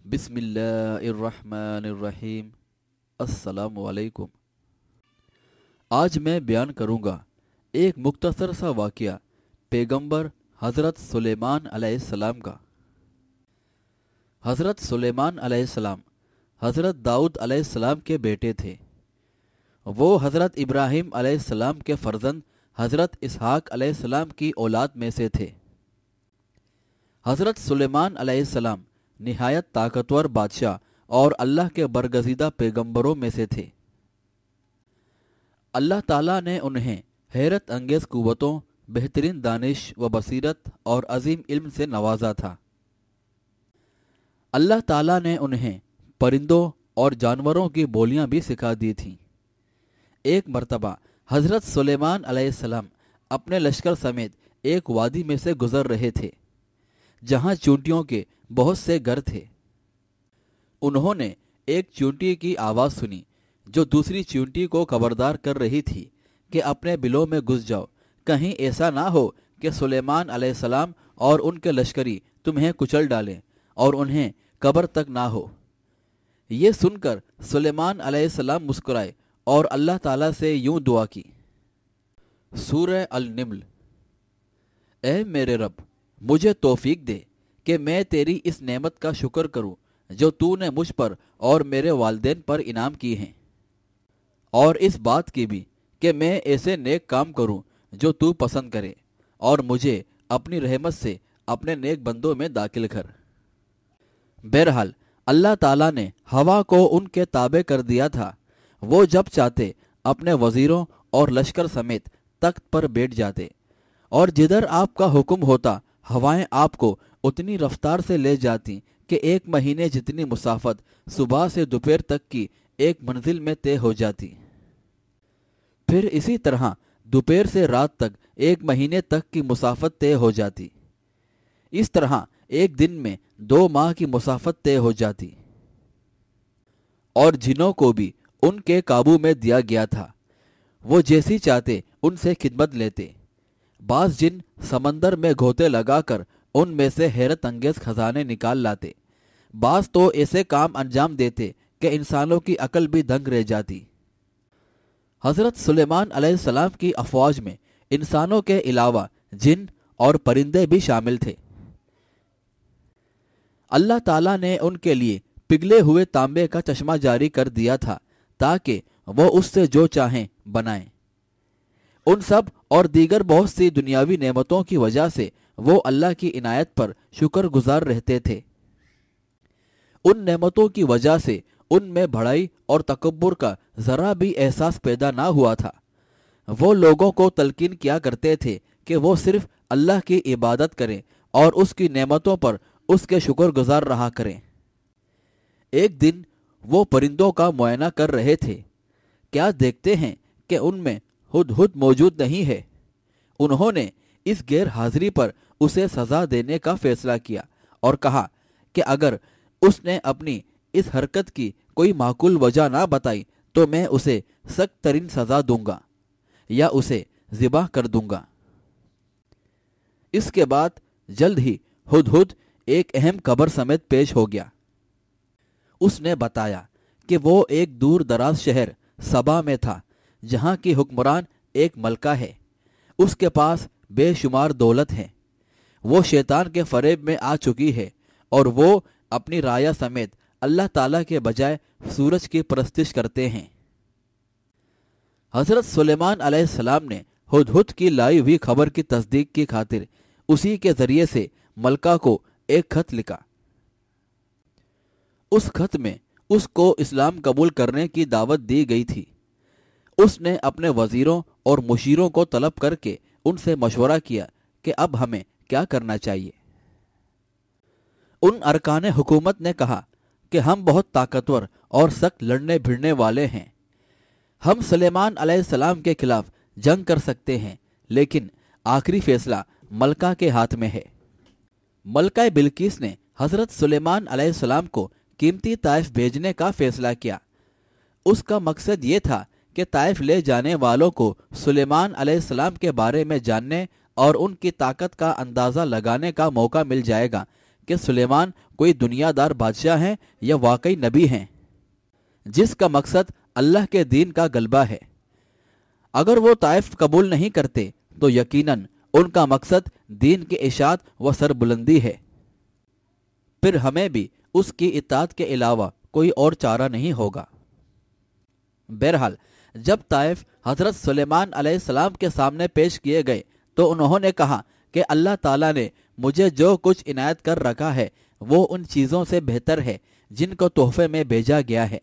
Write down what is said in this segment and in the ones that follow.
بسم اللہ الرحمن الرحیم۔ السلام علیکم۔ آج میں بیان کروں گا ایک مختصر سا واقعہ پیغمبر حضرت سلیمان علیہ السلام کا۔ حضرت سلیمان علیہ السلام حضرت داؤد علیہ السلام کے بیٹے تھے۔ وہ حضرت ابراہیم علیہ السلام کے فرزند حضرت اسحاق علیہ السلام کی اولاد میں سے تھے۔ حضرت سلیمان علیہ السلام نہایت طاقتور بادشاہ اور اللہ کے برگزیدہ پیغمبروں میں سے تھے۔ اللہ تعالیٰ نے انہیں حیرت انگیز قوتوں، بہترین دانش و بصیرت اور عظیم علم سے نوازا تھا۔ اللہ تعالیٰ نے انہیں پرندوں اور جانوروں کی بولیاں بھی سکھا دی تھیں۔ ایک مرتبہ حضرت سلیمان علیہ السلام اپنے لشکر سمیت ایک وادی میں سے گزر رہے تھے جہاں چونٹیوں کے بہت سے گھر تھے۔ انہوں نے ایک چونٹی کی آواز سنی جو دوسری چونٹی کو خبردار کر رہی تھی کہ اپنے بلوں میں گھس جاؤ، کہیں ایسا نہ ہو کہ سلیمان علیہ السلام اور ان کے لشکری تمہیں کچل ڈالیں اور انہیں قبر تک نہ ہو۔ یہ سن کر سلیمان علیہ السلام مسکرائے اور اللہ تعالیٰ سے یوں دعا کی۔ سورہ النمل۔ اے میرے رب، مجھے توفیق دے کہ میں تیری اس نعمت کا شکر کروں جو تو نے مجھ پر اور میرے والدین پر انعام کی ہیں، اور اس بات کی بھی کہ میں ایسے نیک کام کروں جو تو پسند کرے، اور مجھے اپنی رحمت سے اپنے نیک بندوں میں داخل کر۔ بہرحال اللہ تعالیٰ نے ہوا کو ان کے تابع کر دیا تھا۔ وہ جب چاہتے اپنے وزیروں اور لشکر سمیت تخت پر بیٹھ جاتے، اور جدھر آپ کا حکم ہوتا ہوائیں آپ کو اتنی رفتار سے لے جاتی کہ ایک مہینے جتنی مسافت صبح سے دوپہر تک کی ایک منزل میں طے ہو جاتی۔ پھر اسی طرح دوپہر سے رات تک ایک مہینے تک کی مسافت طے ہو جاتی۔ اس طرح ایک دن میں 2 ماہ کی مسافت طے ہو جاتی۔ اور جنوں کو بھی ان کے قابو میں دیا گیا تھا، وہ جیسی چاہتے ان سے خدمت لیتے۔ بعض جن سمندر میں گھوتے لگا کر ان میں سے حیرت انگیز خزانے نکال لاتے، بعض تو ایسے کام انجام دیتے کہ انسانوں کی عقل بھی دنگ رہ جاتی۔ حضرت سلیمان علیہ السلام کی افواج میں انسانوں کے علاوہ جن اور پرندے بھی شامل تھے۔ اللہ تعالیٰ نے ان کے لیے پگھلے ہوئے تانبے کا چشمہ جاری کر دیا تھا تاکہ وہ اس سے جو چاہیں بنائیں۔ ان سب اور دیگر بہت سی دنیاوی نعمتوں کی وجہ سے وہ اللہ کی عنایت پر شکر گزار رہتے تھے۔ ان نعمتوں کی وجہ سے ان میں بڑائی اور تکبر کا ذرا بھی احساس پیدا نہ ہوا تھا۔ وہ لوگوں کو تلقین کیا کرتے تھے کہ وہ صرف اللہ کی عبادت کریں اور اس کی نعمتوں پر اس کے شکر گزار رہا کریں۔ ایک دن وہ پرندوں کا معائنہ کر رہے تھے، کیا دیکھتے ہیں کہ ان میں ہدہد موجود نہیں ہے۔ انہوں نے اس غیر حاضری پر اسے سزا دینے کا فیصلہ کیا اور کہا کہ اگر اس نے اپنی اس حرکت کی کوئی معقول وجہ نہ بتائی تو میں اسے سخت ترین سزا دوں گا یا اسے ذبح کر دوں گا۔ اس کے بعد جلد ہی ہدہد ایک اہم خبر سمیت پیش ہو گیا۔ اس نے بتایا کہ وہ ایک دور دراز شہر سبا میں تھا جہاں کی حکمران ایک ملکہ ہے۔ اس کے پاس بے شمار دولت ہے۔ وہ شیطان کے فریب میں آ چکی ہے اور وہ اپنی رایا سمیت اللہ تعالیٰ کے بجائے سورج کی پرستش کرتے ہیں۔ حضرت سلیمان علیہ السلام نے ہدہد کی لائی ہوئی خبر کی تصدیق کی خاطر اسی کے ذریعے سے ملکہ کو ایک خط لکھا۔ اس خط میں اس کو اسلام قبول کرنے کی دعوت دی گئی تھی۔ اس نے اپنے وزیروں اور مشیروں کو طلب کر کے ان سے مشورہ کیا کہ اب ہمیں کیا کرنا چاہیے۔ ان ارکان حکومت نے کہا کہ ہم بہت طاقتور اور سخت لڑنے بھڑنے والے ہیں، ہم سلیمان علیہ السلام کے خلاف جنگ کر سکتے ہیں، لیکن آخری فیصلہ ملکہ کے ہاتھ میں ہے۔ ملکہ بلقیس نے حضرت سلیمان علیہ السلام کو قیمتی طائف بھیجنے کا فیصلہ کیا۔ اس کا مقصد یہ تھا کہ طائف لے جانے والوں کو سلیمان علیہ السلام کے بارے میں جاننے اور ان کی طاقت کا اندازہ لگانے کا موقع مل جائے گا کہ سلیمان کوئی دنیا دار بادشاہ ہیں یا واقعی نبی ہیں جس کا مقصد اللہ کے دین کا غلبہ ہے۔ اگر وہ طائف قبول نہیں کرتے تو یقیناً ان کا مقصد دین کی اشاعت و سربلندی ہے، پھر ہمیں بھی اس کی اطاعت کے علاوہ کوئی اور چارہ نہیں ہوگا۔ بہرحال جب طائف حضرت سلیمان علیہ السلام کے سامنے پیش کیے گئے تو انہوں نے کہا کہ اللہ تعالیٰ نے مجھے جو کچھ عنایت کر رکھا ہے وہ ان چیزوں سے بہتر ہے جن کو تحفے میں بھیجا گیا ہے،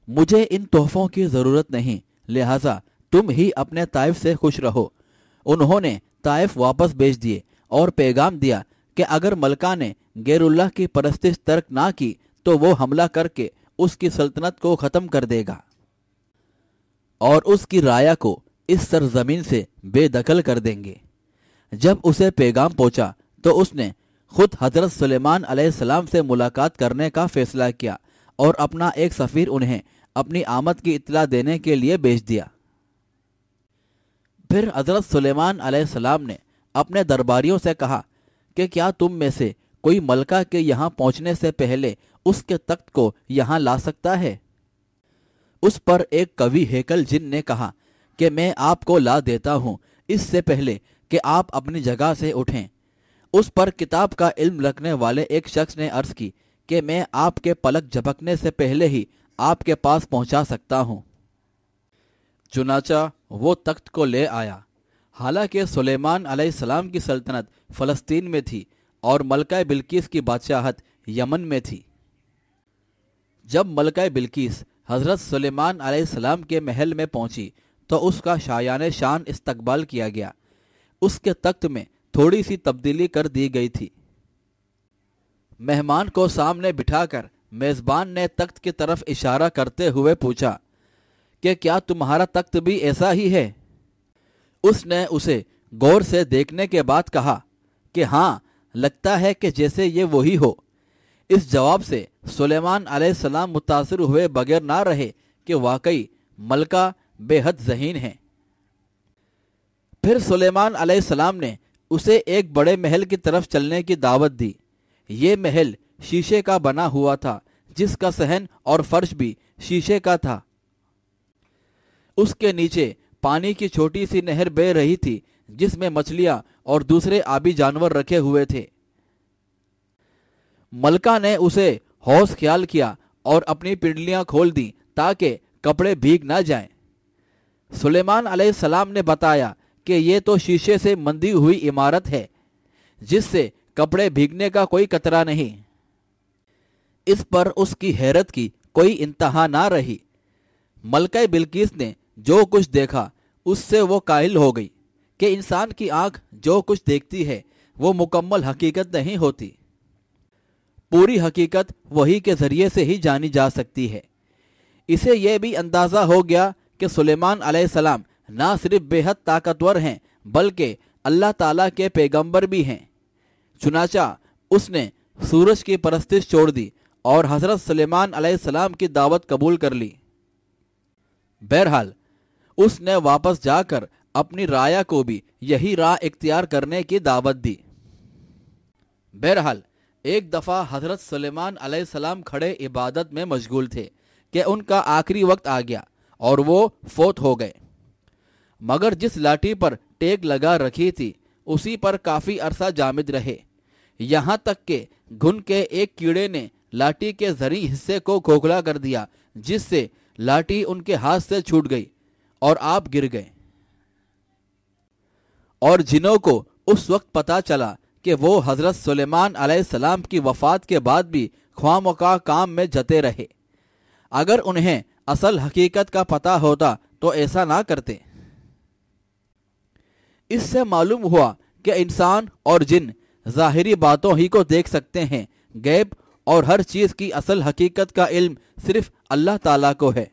مجھے ان تحفوں کی ضرورت نہیں، لہٰذا تم ہی اپنے طائف سے خوش رہو۔ انہوں نے طائف واپس بھیج دیے اور پیغام دیا کہ اگر ملکہ نے غیر اللہ کی پرستش ترک نہ کی تو وہ حملہ کر کے اس کی سلطنت کو ختم کر دے گا اور اس کی رعایا کو اس سرزمین سے بے دخل کر دیں گے۔ جب اسے پیغام پہنچا تو اس نے خود حضرت سلیمان علیہ السلام سے ملاقات کرنے کا فیصلہ کیا اور اپنا ایک سفیر انہیں اپنی آمد کی اطلاع دینے کے لیے بھیج دیا۔ پھر حضرت سلیمان علیہ السلام نے اپنے درباریوں سے کہا کہ کیا تم میں سے کوئی ملکہ کے یہاں پہنچنے سے پہلے اس کے تخت کو یہاں لا سکتا ہے؟ اس پر ایک قوی ہیکل جن نے کہا کہ میں آپ کو لا دیتا ہوں اس سے پہلے کہ آپ اپنی جگہ سے اٹھیں۔ اس پر کتاب کا علم رکھنے والے ایک شخص نے عرض کی کہ میں آپ کے پلک جھپکنے سے پہلے ہی آپ کے پاس پہنچا سکتا ہوں۔ چنانچہ وہ تخت کو لے آیا۔ حالانکہ سلیمان علیہ السلام کی سلطنت فلسطین میں تھی اور ملکہ بلقیس کی بادشاہت یمن میں تھی۔ جب ملکہ بلقیس حضرت سلیمان علیہ السلام کے محل میں پہنچی تو اس کا شایان شان استقبال کیا گیا۔ اس کے تخت میں تھوڑی سی تبدیلی کر دی گئی تھی۔ مہمان کو سامنے بٹھا کر میزبان نے تخت کی طرف اشارہ کرتے ہوئے پوچھا کہ کیا تمہارا تخت بھی ایسا ہی ہے؟ اس نے اسے غور سے دیکھنے کے بعد کہا کہ ہاں، لگتا ہے کہ جیسے یہ وہی ہو۔ اس جواب سے سلیمان علیہ السلام متاثر ہوئے بغیر نہ رہے کہ واقعی ملکہ بے حد ذہین ہیں۔ پھر سلیمان علیہ السلام نے اسے ایک بڑے محل کی طرف چلنے کی دعوت دی۔ یہ محل شیشے کا بنا ہوا تھا جس کا صحن اور فرش بھی شیشے کا تھا۔ اس کے نیچے پانی کی چھوٹی سی نہر بہہ رہی تھی جس میں مچھلیاں اور دوسرے آبی جانور رکھے ہوئے تھے۔ ملکہ نے اسے ہوش خیال کیا اور اپنی پنڈلیاں کھول دیں تاکہ کپڑے بھیگ نہ جائیں۔ سلیمان علیہ السلام نے بتایا کہ یہ تو شیشے سے مندی ہوئی عمارت ہے جس سے کپڑے بھیگنے کا کوئی خطرہ نہیں۔ اس پر اس کی حیرت کی کوئی انتہا نہ رہی۔ ملکہ بلقیس نے جو کچھ دیکھا اس سے وہ قائل ہو گئی کہ انسان کی آنکھ جو کچھ دیکھتی ہے وہ مکمل حقیقت نہیں ہوتی، پوری حقیقت وحی کے ذریعے سے ہی جانی جا سکتی ہے۔ اسے یہ بھی اندازہ ہو گیا کہ سلیمان علیہ السلام نہ صرف بے حد طاقتور ہیں بلکہ اللہ تعالیٰ کے پیغمبر بھی ہیں۔ چنانچہ اس نے سورج کی پرستش چھوڑ دی اور حضرت سلیمان علیہ السلام کی دعوت قبول کر لی۔ بہرحال اس نے واپس جا کر اپنی رعایا کو بھی یہی راہ اختیار کرنے کی دعوت دی۔ بہرحال ایک دفعہ حضرت سلیمان علیہ السلام کھڑے عبادت میں مشغول تھے کہ ان کا آخری وقت آ گیا اور وہ فوت ہو گئے، مگر جس لاٹھی پر ٹیک لگا رکھی تھی اسی پر کافی عرصہ جامد رہے، یہاں تک کہ گھن کے ایک کیڑے نے لاٹھی کے ظریع حصے کو کھوکھلا کر دیا جس سے لاٹھی ان کے ہاتھ سے چھوٹ گئی اور آپ گر گئے، اور جنوں کو اس وقت پتا چلا کہ وہ حضرت سلیمان علیہ السلام کی وفات کے بعد بھی خواہ مخواہ کام میں جتے رہے۔ اگر انہیں اصل حقیقت کا پتہ ہوتا تو ایسا نہ کرتے۔ اس سے معلوم ہوا کہ انسان اور جن ظاہری باتوں ہی کو دیکھ سکتے ہیں، غیب اور ہر چیز کی اصل حقیقت کا علم صرف اللہ تعالیٰ کو ہے۔